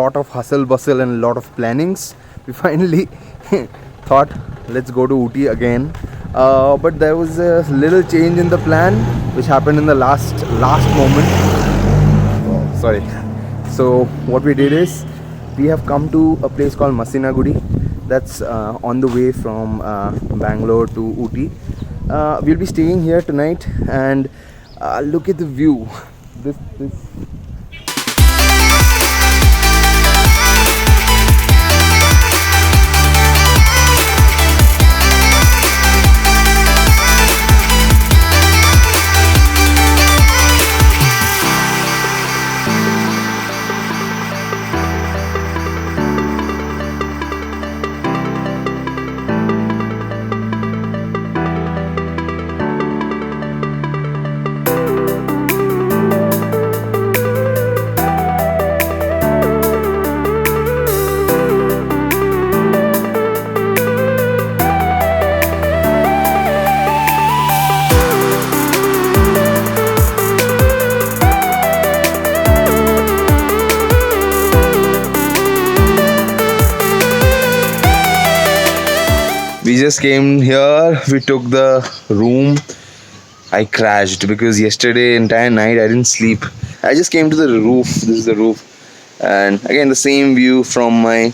lot of hustle bustle and a lot of plannings, we finally thought let's go to Ooty again. But there was a little change in the plan which happened in the last moment. Oh, sorry. So what we did is we have come to a place called Masinagudi. That's on the way from Bangalore to Ooty. We'll be staying here tonight, and look at the view. This we just came here, we took the room. I crashed because yesterday entire night I didn't sleep. I just came to the roof. This is the roof, and again the same view from my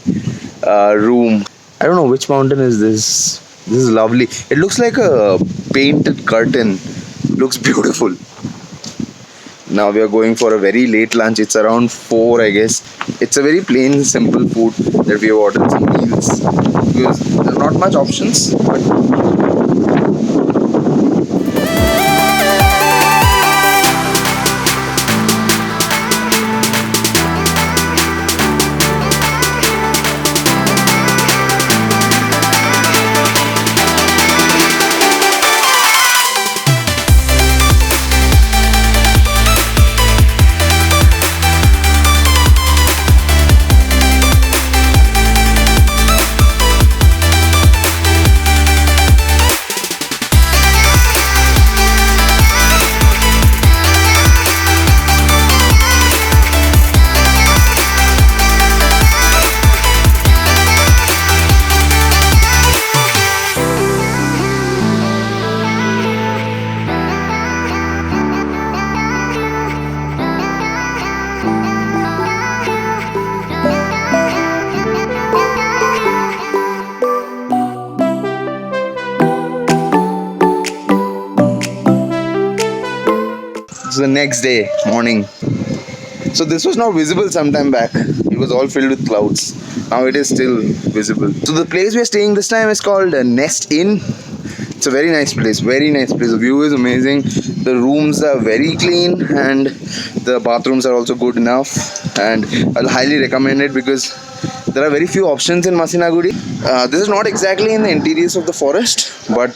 room. I don't know which mountain is this. This is lovely. It looks like a painted curtain. Looks beautiful. Now we are going for a very late lunch. It's around 4, I guess. It's a very plain, simple food that we have ordered, some meals, because there are not much options. But it's the next day morning. So this was not visible some time back. It was all filled with clouds. Now it is still visible. So the place we are staying this time is called Nest Inn. It's a very nice place. Very nice place. The view is amazing. The rooms are very clean, and the bathrooms are also good enough. And I'll highly recommend it because there are very few options in Masinagudi. This is not exactly in the interiors of the forest, but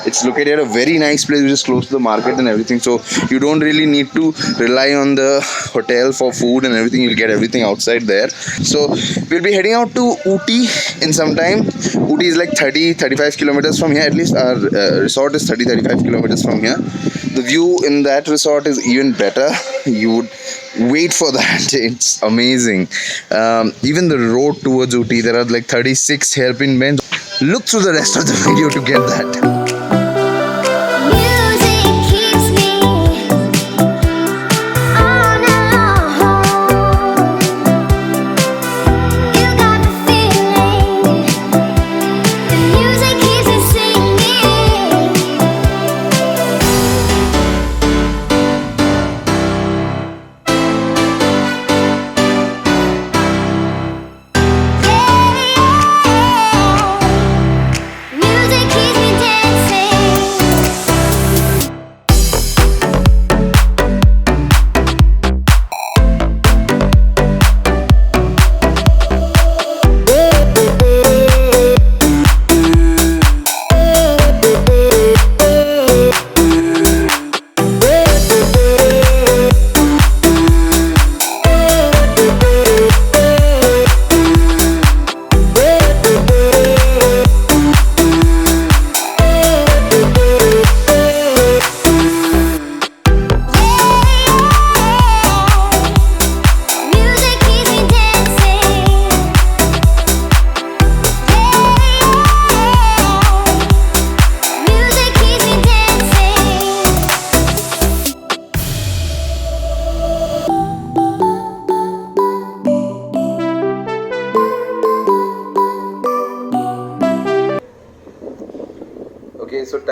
it's located at a very nice place which is close to the market and everything. So you don't really need to rely on the hotel for food and everything. You'll get everything outside there. So we'll be heading out to Ooty in some time. Ooty is like 30-35 kilometers from here. At least our resort is 30-35 kilometers from here. The view in that resort is even better. You would wait for that. It's amazing. Even the road towards Ooty, there are like 36 hairpin bends. Look through the rest of the video to get that. Music keeps me dancing.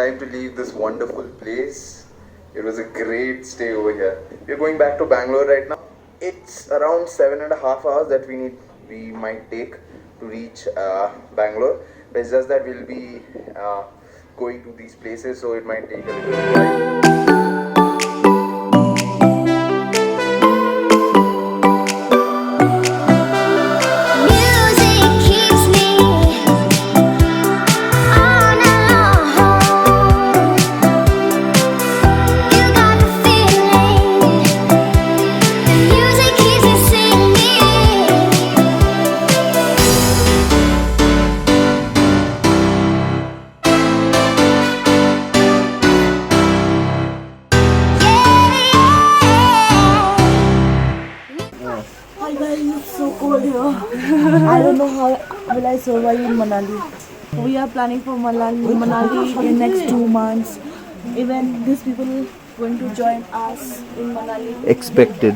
time to leave this wonderful place. It was a great stay over here. We're going back to Bangalore right now. It's around 7.5 hours that we might take to reach Bangalore. But it's just that we'll be going to these places, so it might take a little while. I don't know how will I survive in Manali. We are planning for Manali in next 2 months. Even these people going to join us in Manali. Expected.